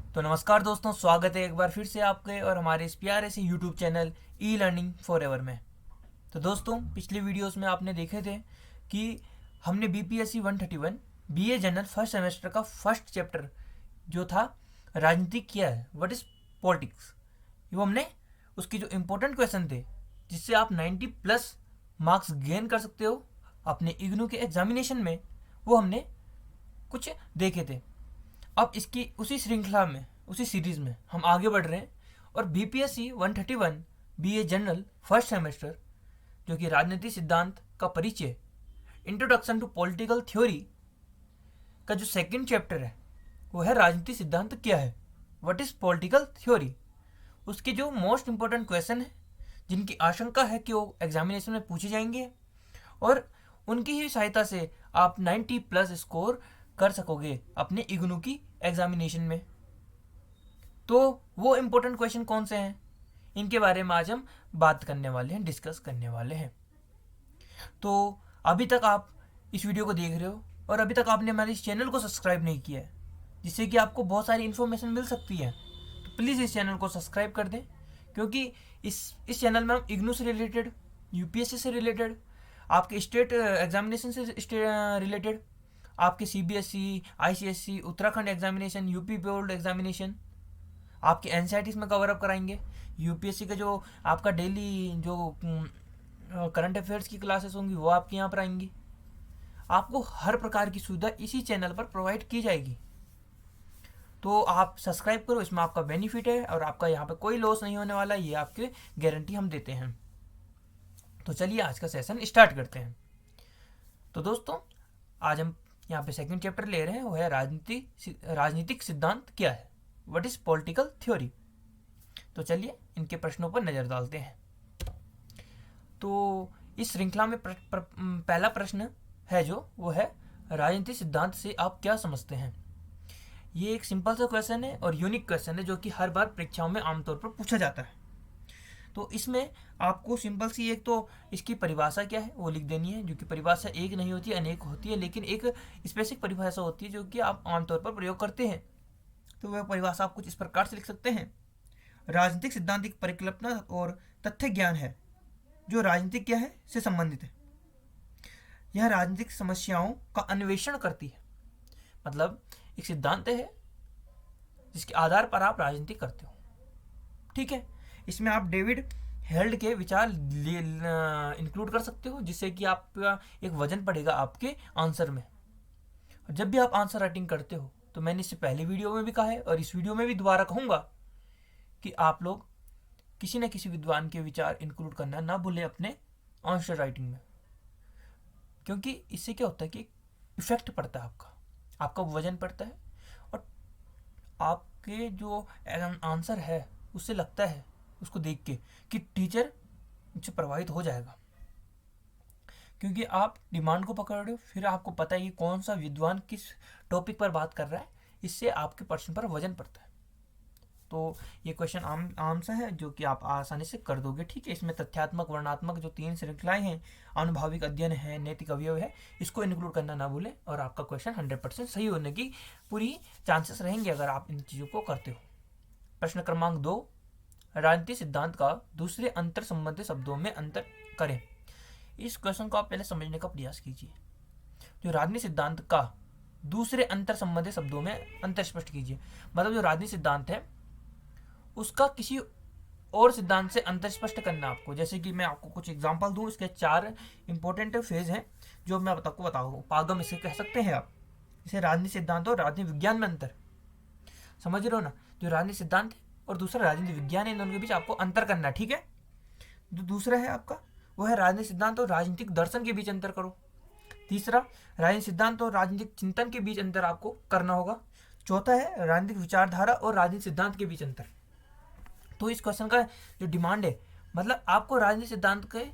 तो नमस्कार दोस्तों, स्वागत है एक बार फिर से आपके और हमारे इस प्यारे से YouTube channel e learning for ever में। तो दोस्तों, पिछले वीडियोस में आपने देखे थे कि हमने BPSC 131 BA general first semester का फर्स्ट चैप्टर जो था राजनीति किया है, व्हाट इज़ पॉलिटिक्स, वो हमने उसके जो इम्पोर्टेंट क्वेश्चन थे जिससे आप 90 प्लस मार्क्स गेन कर सकते हो अपने इग्नू के एग्जामिनेशन में, वो हमने कुछ देखे थे। अब इसकी उसी श्रृंखला में, उसी सीरीज में हम आगे बढ़ रहे हैं और BPSC 131 BA general first semester जो कि राजनीति सिद्धांत का परिचय, इंट्रोडक्शन टू पॉलिटिकल थ्योरी का जो सेकंड चैप्टर है वो है राजनीति सिद्धांत क्या है, व्हाट इज पॉलिटिकल थ्योरी। उसके जो मोस्ट इंपॉर्टेंट क्वेश्चन है जिनकी आशंका है कि वो एग्जामिनेशन में पूछे जाएंगे और उनकी ही सहायता से आप 90 प्लस स्कोर कर सकोगे अपने इग्नू की एग्जामिनेशन में। तो वो इम्पोर्टेंट क्वेश्चन कौन से हैं, इनके बारे में आज हम बात करने वाले हैं, डिस्कस करने वाले हैं। तो अभी तक आप इस वीडियो को देख रहे हो और अभी तक आपने हमारे इस चैनल को सब्सक्राइब नहीं किया है जिससे कि आपको बहुत सारी इन्फॉर्मेशन मिल सकती है, तो प्लीज़ इस चैनल को सब्सक्राइब कर दें, क्योंकि इस चैनल में हम इग्नू से रिलेटेड, यूपीएससी से रिलेटेड, आपके स्टेट एग्जामिनेशन से रिलेटेड, आपके CBSE, ICSE, Uttarakhand examination, UP board examination, आपके एनसीईआरटी में कवर अप कराएंगे। यूपीएससी का जो आपका डेली जो करंट अफेयर्स की क्लासेस होंगी वो आपके यहाँ पर आएंगी। आपको हर प्रकार की सुविधा इसी चैनल पर प्रोवाइड की जाएगी। तो आप सब्सक्राइब करो, इसमें आपका बेनिफिट है और आपका यहाँ पर कोई लॉस नहीं होने वाला, ये आपके गारंटी हम देते हैं। तो चलिए आज का सेशन स्टार्ट करते हैं। तो दोस्तों, आज हम यहाँ पे सेकंड चैप्टर ले रहे हैं, वो है राजनीतिक सिद्धांत क्या है, व्हाट इज पॉलिटिकल थ्योरी। तो चलिए इनके प्रश्नों पर नजर डालते हैं। तो इस श्रृंखला में पहला प्रश्न है जो वो है राजनीतिक सिद्धांत से आप क्या समझते हैं। ये एक सिंपल सा क्वेश्चन है और यूनिक क्वेश्चन है जो कि हर बार परीक्षाओं में आमतौर पर पूछा जाता है। तो इसमें आपको सिंपल सी एक तो इसकी परिभाषा क्या है वो लिख देनी है, जो कि परिभाषा एक नहीं होती, अनेक होती है, लेकिन एक स्पेसिफिक परिभाषा होती है जो कि आप आमतौर पर प्रयोग करते हैं। तो वह परिभाषा आप कुछ इस प्रकार से लिख सकते हैं: राजनीतिक सिद्धांत एक परिकल्पना और तथ्य ज्ञान है जो राजनीतिक क्या है से संबंधित है। यह राजनीतिक समस्याओं का अन्वेषण करती है। मतलब एक सिद्धांत है जिसके आधार पर आप राजनीति करते हो, ठीक है। इसमें आप डेविड हेल्ड के विचार इंक्लूड कर सकते हो, जिससे कि आपका एक वजन पड़ेगा आपके आंसर में। और जब भी आप आंसर राइटिंग करते हो, तो मैंने इससे पहले वीडियो में भी कहा है और इस वीडियो में भी दोबारा कहूँगा कि आप लोग किसी न किसी विद्वान के विचार इंक्लूड करना ना भूलें अपने आंसर राइटिंग में, क्योंकि इससे क्या होता है कि इफेक्ट पड़ता है, आपका वजन पड़ता है और आपके जो आंसर है उससे लगता है, उसको देख के, कि टीचर उससे प्रभावित हो जाएगा, क्योंकि आप डिमांड को पकड़ रहे हो, फिर आपको पता है कि कौन सा विद्वान किस टॉपिक पर बात कर रहा है, इससे आपके प्रश्न पर वजन पड़ता है। तो ये क्वेश्चन आम सा है जो कि आप आसानी से कर दोगे, ठीक है। इसमें तथ्यात्मक, वर्णनात्मक जो 3 श्रृंखलाएं हैं, अनुभाविक अध्ययन है, नैतिक अवयव है, इसको इंक्लूड करना ना भूलें और आपका क्वेश्चन 100% सही होने की पूरी चांसेस रहेंगे अगर आप इन चीज़ों को करते हो। प्रश्न क्रमांक 2, राजनीतिक सिद्धांत का दूसरे अंतर संबंधित शब्दों में अंतर करें। इस क्वेश्चन को आप पहले समझने का प्रयास कीजिए। जो राजनीतिक सिद्धांत का दूसरे अंतर संबंधित शब्दों में अंतर स्पष्ट कीजिए। मतलब जो राजनीतिक सिद्धांत है उसका किसी और सिद्धांत से अंतर स्पष्ट करना आपको। जैसे कि मैं आपको कुछ एग्जांपल दूं, इसके 4 इंपॉर्टेंट फेज हैं जो मैं आपको बताऊँ, पागम इसे कह सकते हैं आप। जैसे राजनीतिक सिद्धांत और राजनीतिक विज्ञान में अंतर, समझ रहे हो ना। जो राजनीतिक सिद्धांत है और दूसरा राजनीतिक विज्ञान है, इन दोनों के बीच आपको अंतर करना है, ठीक है। जो दूसरा है आपका वो है राजनीतिक सिद्धांत और राजनीतिक दर्शन के बीच अंतर करो। तीसरा, राजनीतिक सिद्धांत और राजनीतिक चिंतन के बीच अंतर आपको करना होगा। चौथा है राजनीतिक विचारधारा और राजनीतिक सिद्धांत के बीच अंतर। तो इस क्वेश्चन का जो डिमांड है, मतलब आपको राजनीतिक सिद्धांत के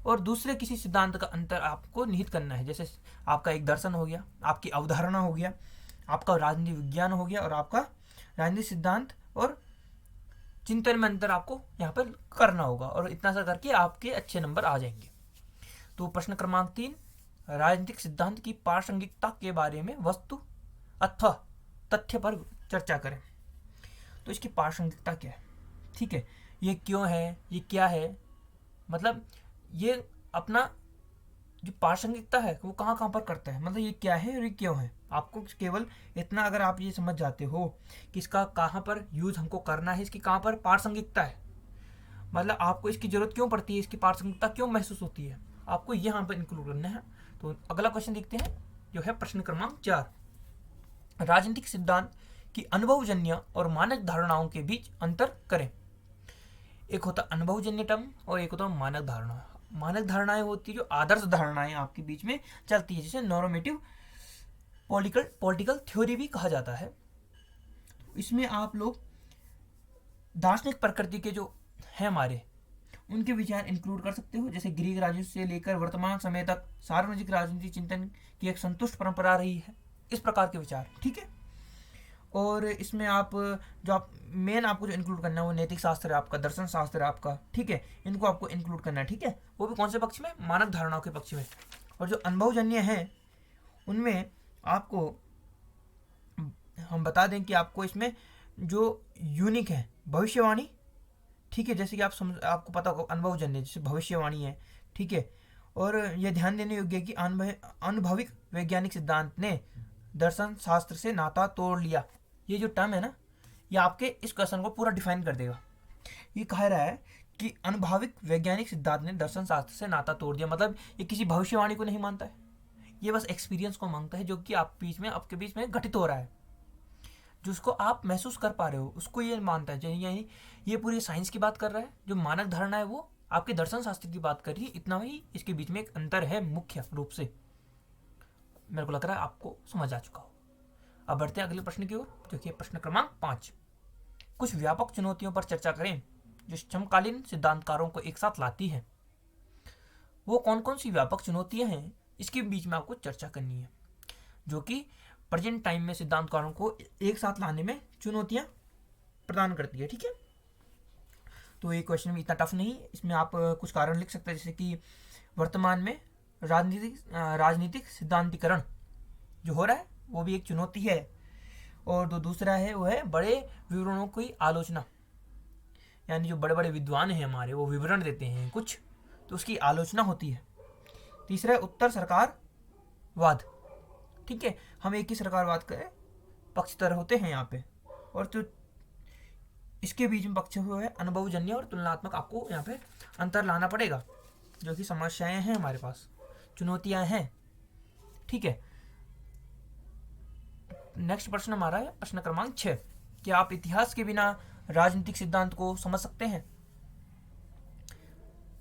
और दूसरे किसी सिद्धांत का अंतर आपको निहित करना है। जैसे आपका एक दर्शन हो गया, आपकी अवधारणा हो गया, आपका राजनीतिक विज्ञान हो गया और आपका राजनीतिक सिद्धांत और चिंतन में अंतर आपको यहाँ पर करना होगा, और इतना सा करके आपके अच्छे नंबर आ जाएंगे। तो प्रश्न क्रमांक 3, राजनीतिक सिद्धांत की प्रासंगिकता के बारे में वस्तु अथवा तथ्य पर चर्चा करें। तो इसकी प्रासंगिकता क्या है, ठीक है, ये क्यों है, ये क्या है, मतलब ये अपना जो प्रासंगिकता है वो कहाँ कहाँ पर करता है, मतलब ये क्या है और ये क्यों है। आपको केवल इतना अगर आप ये समझ जाते हो कि इसका कहाँ पर यूज़ हमको करना है, इसकी कहाँ पर प्रासंगिकता है, मतलब आपको इसकी ज़रूरत क्यों पड़ती है, इसकी प्रासंगिकता क्यों महसूस होती है, आपको ये यहाँ पर इंक्लूड करना है। तो अगला क्वेश्चन देखते हैं जो है प्रश्न क्रमांक 4। राजनीतिक सिद्धांत की अनुभवजन्य और मानक धारणाओं के बीच अंतर करें। एक होता अनुभवजन्य टर्म और एक होता मानक धारणा। मानक धारणाएं होती है जो आदर्श धारणाएं आपके बीच में चलती है, जिसे नॉर्मेटिव पॉलिटिकल थ्योरी भी कहा जाता है। इसमें आप लोग दार्शनिक प्रकृति के जो है हमारे, उनके विचार इंक्लूड कर सकते हो, जैसे ग्रीक राजनीति से लेकर वर्तमान समय तक सार्वजनिक राजनीति चिंतन की एक संतुष्ट परंपरा रही है, इस प्रकार के विचार, ठीक है। और इसमें आप जो आप मेन आपको जो इंक्लूड करना है वो नैतिक शास्त्र है आपका, दर्शन शास्त्र है आपका, ठीक है, इनको आपको इंक्लूड करना है, ठीक है। वो भी कौन से पक्ष में, मानक धारणाओं के पक्ष में। और जो अनुभवजन्य है उनमें आपको हम बता दें कि आपको इसमें जो यूनिक है भविष्यवाणी, ठीक है, जैसे कि आपको पता होगा अनुभवजन्य जैसे भविष्यवाणी है, ठीक है। और यह ध्यान देने योग्य है कि अनुभविक वैज्ञानिक सिद्धांत ने दर्शन शास्त्र से नाता तोड़ लिया। ये जो टर्म है ना, ये आपके इस क्वेश्चन को पूरा डिफाइन कर देगा। ये कह रहा है कि अनुभविक वैज्ञानिक सिद्धांत ने दर्शन शास्त्र से नाता तोड़ दिया, मतलब ये किसी भविष्यवाणी को नहीं मानता है, ये बस एक्सपीरियंस को मांगता है जो कि आपके बीच में घटित हो रहा है, जिसको आप महसूस कर पा रहे हो उसको ये मानता है। यही ये पूरी साइंस की बात कर रहा है, जो मानक धारणा है वो आपके दर्शन शास्त्र की बात कर रही है। इतना ही इसके बीच में एक अंतर है मुख्य रूप से। मेरे को लग रहा है आपको समझ आ चुका हो। अब बढ़ते हैं अगले प्रश्न की ओर, जो कि प्रश्न क्रमांक 5। कुछ व्यापक चुनौतियों पर चर्चा करें जो समकालीन सिद्धांतकारों को एक साथ लाती है। वो कौन कौन सी व्यापक चुनौतियां हैं, इसके बीच में आपको चर्चा करनी है, जो कि प्रेजेंट टाइम में सिद्धांतकारों को एक साथ लाने में चुनौतियां प्रदान करती है, ठीक है। तो ये क्वेश्चन भी इतना टफ नहीं, इसमें आप कुछ कारण लिख सकते हैं, जैसे कि वर्तमान में राजनीतिक सिद्धांतीकरण जो हो रहा है वो भी एक चुनौती है। और जो दूसरा है वो है बड़े विवरणों की आलोचना, यानी जो बड़े बड़े विद्वान हैं हमारे वो विवरण देते हैं कुछ, तो उसकी आलोचना होती है। तीसरा है उत्तर सरकारवाद, ठीक है, हम एक ही सरकारवाद के पक्षधर होते हैं यहाँ पे। और जो इसके बीच में पक्ष हुए है अनुभवजन्य और तुलनात्मक, आपको यहाँ पे अंतर लाना पड़ेगा, जो कि समस्याएं हैं हमारे पास, चुनौतियां हैं, ठीक है। नेक्स्ट प्रश्न हमारा है प्रश्न क्रमांक 6। क्या आप इतिहास के बिना राजनीतिक सिद्धांत को समझ सकते हैं?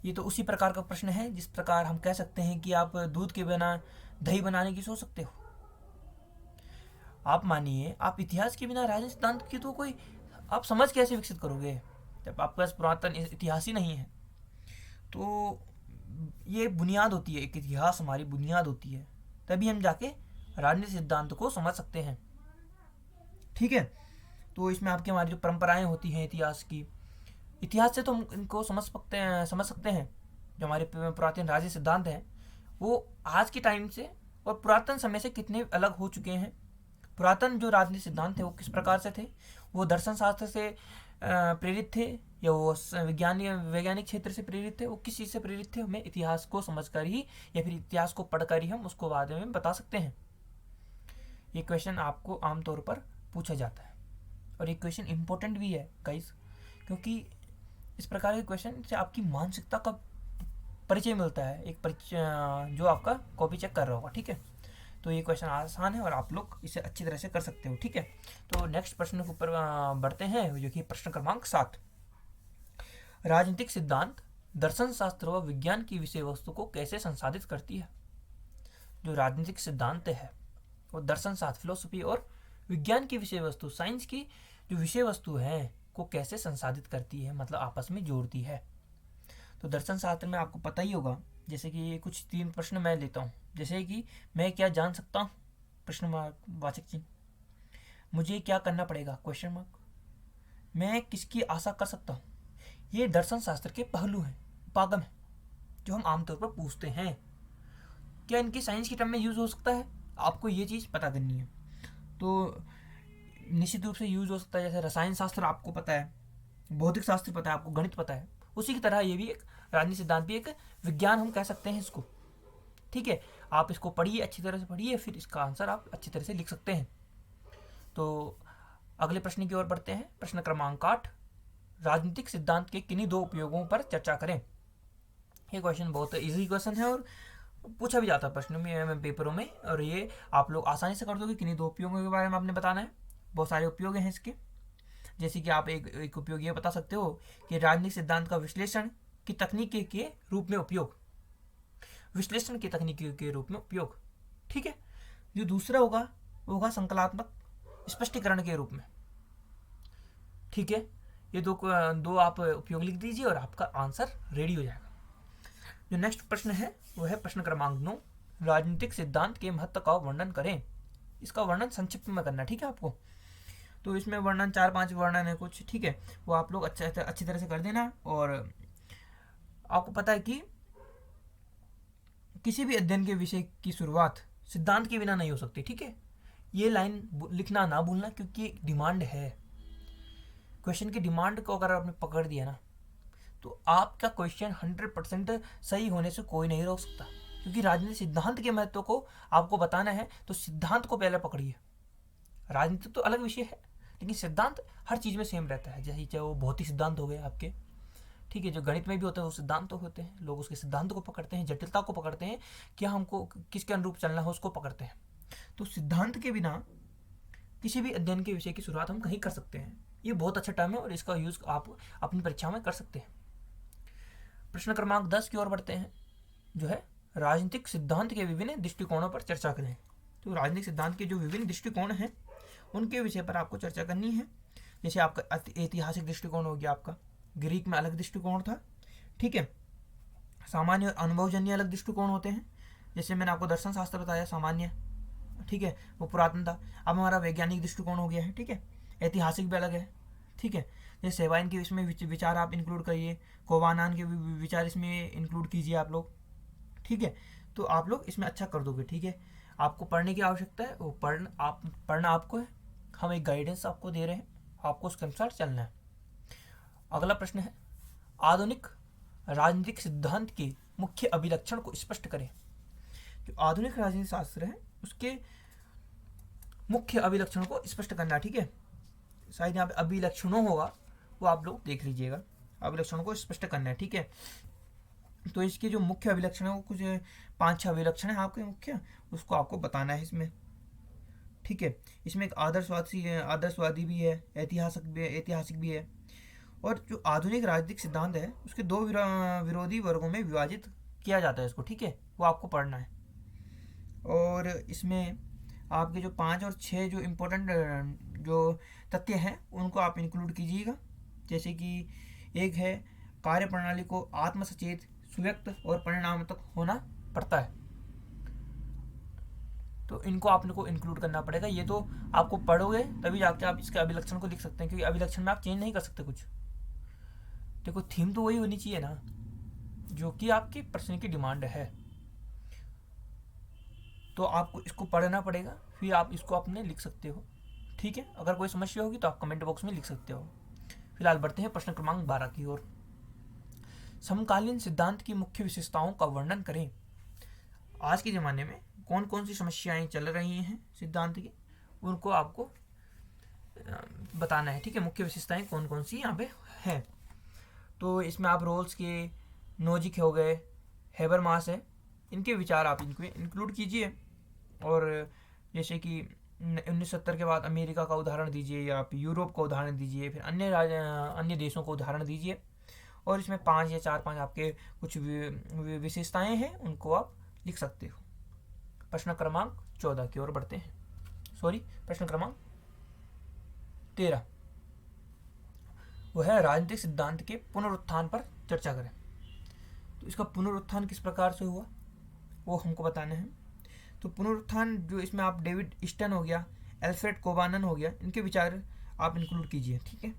ये तो उसी प्रकार का प्रश्न है जिस प्रकार हम कह सकते हैं कि आप दूध के बिना दही बनाने की सोच सकते हो। आप मानिए आप इतिहास के बिना राजनीतिक सिद्धांत की तो कोई आप समझ कैसे विकसित करोगे जब आपके पास पुरातन इतिहास ही नहीं है। तो ये बुनियाद होती है, एक इतिहास हमारी बुनियाद होती है, तभी हम जाके राजनीतिक सिद्धांत को समझ सकते हैं, ठीक है। तो इसमें आपकी हमारी जो परंपराएं होती हैं इतिहास की, इतिहास से तो हम इनको समझ सकते हैं। जो हमारे पुरातन राजनीतिक सिद्धांत हैं वो आज के टाइम से और पुरातन समय से कितने अलग हो चुके हैं। पुरातन जो राजनीतिक सिद्धांत थे वो किस प्रकार से थे, वो दर्शन शास्त्र से प्रेरित थे या वो वैज्ञानिक क्षेत्र से प्रेरित थे, वो किस चीज़ से प्रेरित थे, हमें इतिहास को समझकर ही या फिर इतिहास को पढ़कर ही हम उसको बाद में बता सकते हैं। ये क्वेश्चन आपको आमतौर पर पूछा जाता है और ये क्वेश्चन इंपॉर्टेंट भी है गाइस, क्योंकि इस प्रकार के क्वेश्चन से आपकी मानसिकता का परिचय मिलता है, एक परिचय जो आपका कॉपी चेक कर रहा होगा, ठीक है। तो ये क्वेश्चन आसान है और आप लोग इसे अच्छी तरह से कर सकते हो, ठीक है। तो नेक्स्ट प्रश्न के ऊपर बढ़ते हैं, जो कि प्रश्न क्रमांक 7। राजनीतिक सिद्धांत दर्शन शास्त्र व विज्ञान की विषय वस्तु को कैसे संसाधित करती है? जो राजनीतिक सिद्धांत है वो दर्शन शास्त्र, फिलोसफी और विज्ञान की विषय वस्तु, साइंस की जो विषय वस्तु है को कैसे संसाधित करती है, मतलब आपस में जोड़ती है। तो दर्शन शास्त्र में आपको पता ही होगा, जैसे कि कुछ 3 प्रश्न मैं लेता हूँ, जैसे कि मैं क्या जान सकता हूँ, प्रश्न मार्क वाचक चिन्ह, मुझे क्या करना पड़ेगा, क्वेश्चन मार्क, मैं किसकी आशा कर सकता हूँ। ये दर्शन शास्त्र के पहलू हैं, उपागम है, जो हम आमतौर पर पूछते हैं। क्या इनकी साइंस की टर्म में यूज हो सकता है, आपको ये चीज़ पता करनी है। तो निश्चित रूप से यूज हो सकता है। जैसे रसायन शास्त्र आपको पता है, भौतिक शास्त्र पता है, आपको गणित पता है, उसी की तरह ये भी एक राजनीतिक सिद्धांत भी एक विज्ञान हम कह सकते हैं इसको। ठीक है, आप इसको पढ़िए, अच्छी तरह से पढ़िए, फिर इसका आंसर आप अच्छी तरह से लिख सकते हैं। तो अगले प्रश्न की ओर बढ़ते हैं। प्रश्न क्रमांक 8, राजनीतिक सिद्धांत के किन्हीं दो उपयोगों पर चर्चा करें। ये क्वेश्चन बहुत इजी क्वेश्चन है और पूछा भी जाता है प्रश्नों में, पेपरों में, और ये आप लोग आसानी से कर दोगे। किन्हीं दो उपयोगों के बारे में आपने बताना है। बहुत सारे उपयोग हैं इसके, जैसे कि आप एक उपयोग ये बता सकते हो कि राजनीतिक सिद्धांत का विश्लेषण की तकनीक के रूप में उपयोग, विश्लेषण की तकनीक के रूप में उपयोग। ठीक है, जो दूसरा होगा वो होगा संकलात्मक स्पष्टीकरण के रूप में। ठीक है, ये दो आप उपयोग लिख दीजिए और आपका आंसर रेडी हो जाएगा। जो नेक्स्ट प्रश्न है वो है प्रश्न क्रमांक 9, राजनीतिक सिद्धांत के महत्व का वर्णन करें। इसका वर्णन संक्षिप्त में करना है, ठीक है आपको। तो इसमें वर्णन 4-5 वर्णन है कुछ, ठीक है, वो आप लोग अच्छी तरह से कर देना। और आपको पता है कि किसी भी अध्ययन के विषय की शुरुआत सिद्धांत के बिना नहीं हो सकती। ठीक है, ये लाइन लिखना ना भूलना, क्योंकि डिमांड है। क्वेश्चन की डिमांड को अगर आपने पकड़ दिया ना, तो आपका क्वेश्चन 100% सही होने से कोई नहीं रोक सकता। क्योंकि राजनीतिक सिद्धांत के महत्व को आपको बताना है, तो सिद्धांत को पहले पकड़िए। राजनीति तो अलग विषय है, लेकिन सिद्धांत हर चीज़ में सेम रहता है। जैसे चाहे वो भौतिक सिद्धांत हो गए आपके, ठीक है, जो गणित में भी होते हैं वो सिद्धांत तो होते हैं, लोग उसके सिद्धांत को पकड़ते हैं, जटिलता को पकड़ते हैं, क्या हमको किसके अनुरूप चलना है उसको पकड़ते हैं। तो सिद्धांत के बिना किसी भी अध्ययन के विषय की शुरुआत हम कहीं कर सकते हैं। ये बहुत अच्छा टर्म है और इसका यूज़ आप अपनी परीक्षा में कर सकते हैं। प्रश्न क्रमांक 10 की ओर बढ़ते हैं, जो है राजनीतिक सिद्धांत के विभिन्न दृष्टिकोणों पर चर्चा करें। तो राजनीतिक सिद्धांत के जो विभिन्न दृष्टिकोण हैं उनके विषय पर आपको चर्चा करनी है। जैसे आपका ऐतिहासिक दृष्टिकोण हो गया, आपका ग्रीक में अलग दृष्टिकोण था, ठीक है, सामान्य और अनुभवजन्य अलग दृष्टिकोण होते हैं। जैसे मैंने आपको दर्शन शास्त्र बताया सामान्य, ठीक है, वो पुरातन था। अब हमारा वैज्ञानिक दृष्टिकोण हो गया है, ठीक है, ऐतिहासिक भी अलग है, ठीक है। जैसे सेवाइन के इसमें विचार आप इंक्लूड करिए, कोवानान के विचार इसमें इंक्लूड कीजिए आप लोग, ठीक है। तो आप लोग इसमें अच्छा कर दोगे, ठीक है। आपको पढ़ने की आवश्यकता है, वो पढ़ना आपको है, हम एक गाइडेंस आपको दे रहे हैं, आपको उसके अनुसार चलना है। अगला प्रश्न है, आधुनिक राजनीतिक सिद्धांत के मुख्य अभिलक्षण को स्पष्ट करें। जो आधुनिक राजनीतिक शास्त्र है उसके मुख्य अभिलक्षण को स्पष्ट करना, ठीक है। शायद यहाँ पे अभिलक्षणों होगा, वो आप लोग देख लीजिएगा, अभिलक्षणों को स्पष्ट करना है, ठीक है। तो इसके जो मुख्य अभिलक्षण है वो कुछ 5-6 अभिलक्षण है आपके मुख्य, उसको आपको बताना है इसमें, ठीक है। इसमें एक आदर्शवादी भी है, ऐतिहासिक भी है। और जो आधुनिक राजनीतिक सिद्धांत है उसके 2 विरोधी वर्गों में विभाजित किया जाता है इसको, ठीक है, वो आपको पढ़ना है। और इसमें आपके जो 5 और 6 जो इम्पोर्टेंट जो तथ्य हैं उनको आप इंक्लूड कीजिएगा। जैसे कि एक है, कार्य प्रणाली को आत्मसचेत, सुव्यक्त और परिणामात्मक होना पड़ता है। तो इनको आपको इंक्लूड करना पड़ेगा। ये तो आपको पढ़ोगे तभी जाके आप इसके अभिलक्षण को लिख सकते हैं, क्योंकि अभिलक्षण में आप चेंज नहीं कर सकते कुछ। देखो थीम तो वही होनी चाहिए ना, जो कि आपके प्रश्न की डिमांड है। तो आपको इसको पढ़ना पड़ेगा, फिर आप इसको अपने लिख सकते हो, ठीक है। अगर कोई समस्या होगी तो आप कमेंट बॉक्स में लिख सकते हो। फिलहाल बढ़ते हैं प्रश्न क्रमांक 12 की ओर। समकालीन सिद्धांत की मुख्य विशेषताओं का वर्णन करें। आज के ज़माने में कौन कौन सी समस्याएं चल रही हैं सिद्धांत की, उनको आपको बताना है, ठीक है। मुख्य विशेषताएं कौन कौन सी यहाँ पे हैं, तो इसमें आप रोल्स के, नोजिक हो गए, हेबरमास है, इनके विचार आप इनको इंक्लूड कीजिए। और जैसे कि 1970 के बाद अमेरिका का उदाहरण दीजिए, या आप यूरोप का उदाहरण दीजिए, फिर अन्य देशों का उदाहरण दीजिए। और इसमें 5 या 4-5 आपके कुछ विशेषताएं हैं, उनको आप लिख सकते हो। प्रश्न क्रमांक 14 की ओर बढ़ते हैं, प्रश्न क्रमांक 13, वो है राजनीतिक सिद्धांत के पुनरुत्थान पर चर्चा करें। तो इसका पुनरुत्थान किस प्रकार से हुआ वो हमको बताना है। तो पुनरुत्थान जो इसमें आप डेविड ईस्टन हो गया, एल्फ्रेड कोबानन हो गया, इनके विचार आप इंक्लूड कीजिए, ठीक है।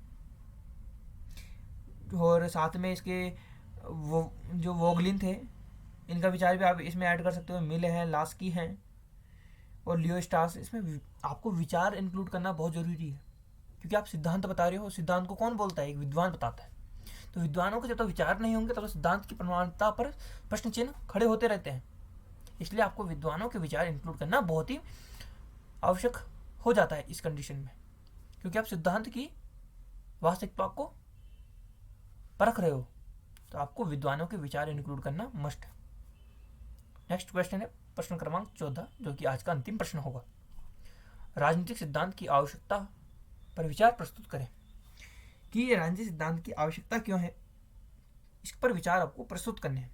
और साथ में इसके जो वोगलिन थे, इनका विचार भी आप इसमें ऐड कर सकते हो। मिल है, लास्की हैं, और लियो स्टार्स, इसमें आपको विचार इंक्लूड करना बहुत ज़रूरी है, क्योंकि आप सिद्धांत बता रहे हो। सिद्धांत को कौन बोलता है? एक विद्वान बताता है। तो विद्वानों के जब तक विचार नहीं होंगे तब तक सिद्धांत की प्रमाणिकता पर प्रश्न चिन्ह खड़े होते रहते हैं। इसलिए आपको विद्वानों के विचार इंक्लूड करना बहुत ही आवश्यक हो जाता है इस कंडीशन में, क्योंकि आप सिद्धांत की वास्तविकता को परख रहे हो, तो आपको विद्वानों के विचार इंक्लूड करना मस्ट है। नेक्स्ट क्वेश्चन है प्रश्न क्रमांक 14, जो कि आज का अंतिम प्रश्न होगा। राजनीतिक सिद्धांत की आवश्यकता पर विचार प्रस्तुत करें। कि ये राजनीतिक सिद्धांत की आवश्यकता क्यों है, इस पर विचार आपको प्रस्तुत करने हैं।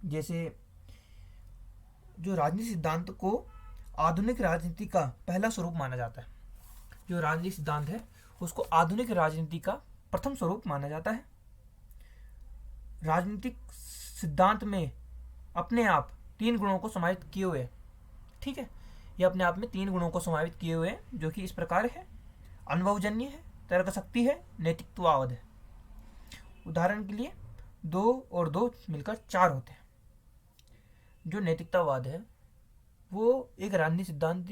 जैसे जो राजनीतिक सिद्धांत को आधुनिक राजनीति का पहला स्वरूप माना जाता है, जो राजनीतिक सिद्धांत है उसको आधुनिक राजनीति का प्रथम स्वरूप माना जाता है। राजनीतिक सिद्धांत में अपने आप 3 गुणों को समाहित किए हुए, ठीक है, ये अपने आप में 3 गुणों को समाहित किए हुए हैं, जो कि इस प्रकार है: अनुभवजन्य है, तर्क शक्ति है, नैतिकतावाद है। उदाहरण के लिए 2 और 2 मिलकर 4 होते हैं। जो नैतिकतावाद है वो एक राजनीतिक सिद्धांत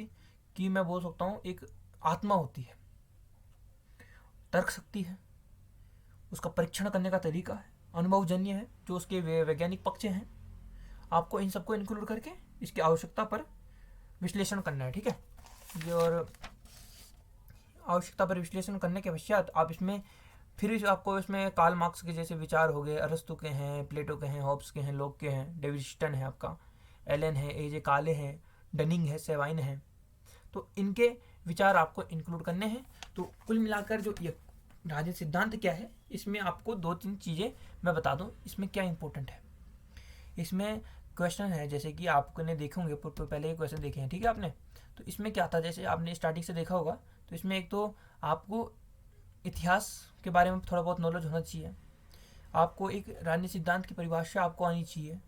की, मैं बोल सकता हूँ, एक आत्मा होती है। तर्क शक्ति है, उसका परीक्षण करने का तरीका है। अनुभवजन्य है, जो उसके वैज्ञानिक पक्ष हैं। आपको इन सबको इंक्लूड करके इसकी आवश्यकता पर विश्लेषण करना है, ठीक है। और आवश्यकता पर विश्लेषण करने के पश्चात आप इसमें फिर आपको इसमें कार्ल मार्क्स के जैसे विचार हो गए, अरस्तु के हैं, प्लेटो के हैं, हॉब्स के हैं, लॉक के हैं, डेविड स्टन है, आपका एलन है, एजे काले हैं, डनिंग है, सेवाइन है, तो इनके विचार आपको इंक्लूड करने हैं। तो कुल मिलाकर जो ये राजनीतिक सिद्धांत क्या है, इसमें आपको 2-3 चीज़ें मैं बता दूं इसमें क्या इंपॉर्टेंट है। इसमें क्वेश्चन है, जैसे कि आपने देखे होंगे, पहले के क्वेश्चन देखे हैं, ठीक है आपने। तो इसमें क्या था, जैसे आपने स्टार्टिंग से देखा होगा, तो इसमें एक तो आपको इतिहास के बारे में थोड़ा बहुत नॉलेज होना चाहिए। आपको एक राजनीतिक सिद्धांत की परिभाषा आपको आनी चाहिए,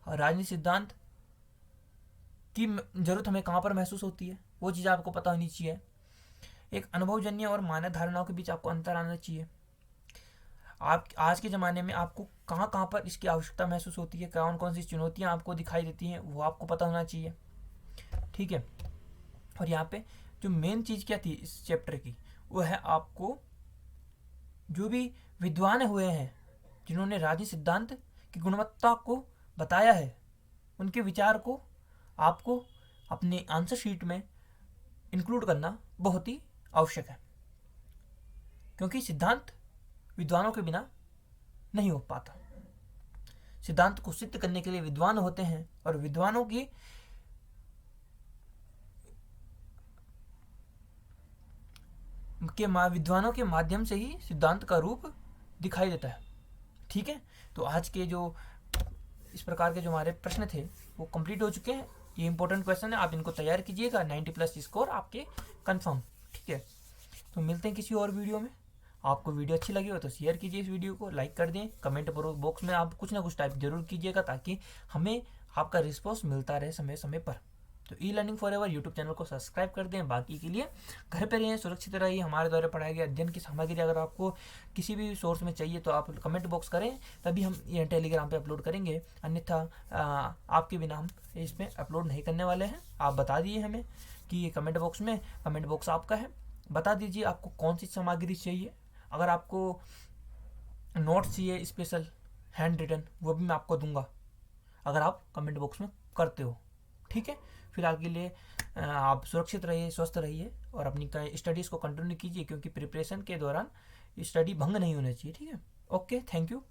और राजनीतिक सिद्धांत की जरूरत हमें कहाँ पर महसूस होती है वो चीज़ आपको पता होनी चाहिए। एक अनुभवजन्य और मानव धारणाओं के बीच आपको अंतर आना चाहिए। आप आज के ज़माने में आपको कहाँ कहाँ पर इसकी आवश्यकता महसूस होती है, कौन कौन सी चुनौतियाँ आपको दिखाई देती हैं, वो आपको पता होना चाहिए, ठीक है। और यहाँ पे जो मेन चीज़ क्या थी इस चैप्टर की, वो है आपको जो भी विद्वान हुए हैं जिन्होंने राजनीतिक सिद्धांत की गुणवत्ता को बताया है, उनके विचार को आपको अपने आंसर शीट में इंक्लूड करना बहुत ही आवश्यक है, क्योंकि सिद्धांत विद्वानों के बिना नहीं हो पाता। सिद्धांत को सिद्ध करने के लिए विद्वान होते हैं, और विद्वानों के माध्यम से ही सिद्धांत का रूप दिखाई देता है, ठीक है। तो आज के जो इस प्रकार के जो हमारे प्रश्न थे वो कंप्लीट हो चुके हैं। ये इंपॉर्टेंट क्वेश्चन है, आप इनको तैयार कीजिएगा, 90+ स्कोर आपके कंफर्म, ठीक है। तो मिलते हैं किसी और वीडियो में। आपको वीडियो अच्छी लगी हो तो शेयर कीजिए, इस वीडियो को लाइक कर दें, कमेंट बॉक्स में आप कुछ ना कुछ टाइप जरूर कीजिएगा, ताकि हमें आपका रिस्पॉन्स मिलता रहे समय समय पर। तो e learning for ever YouTube channel को सब्सक्राइब कर दें। बाकी के लिए घर पर रहिए, सुरक्षित रहिए। हमारे द्वारा पढ़ाए गए अध्ययन की सामग्री अगर आपको किसी भी सोर्स में चाहिए तो आप कमेंट बॉक्स करें, तभी हम ये टेलीग्राम पे अपलोड करेंगे, अन्यथा आपके बिना हम इसमें अपलोड नहीं करने वाले हैं। आप बता दिए हमें कि ये कमेंट बॉक्स आपका है, बता दीजिए आपको कौन सी सामग्री चाहिए। अगर आपको नोट्स चाहिए स्पेशल हैंड रिटन, वो भी मैं आपको दूंगा अगर आप कमेंट बॉक्स में करते हो, ठीक है। फिलहाल के लिए आप सुरक्षित रहिए, स्वस्थ रहिए, और अपनी स्टडीज़ को कंटिन्यू कीजिए, क्योंकि प्रिपरेशन के दौरान स्टडी भंग नहीं होना चाहिए, ठीक है। Okay, thank you.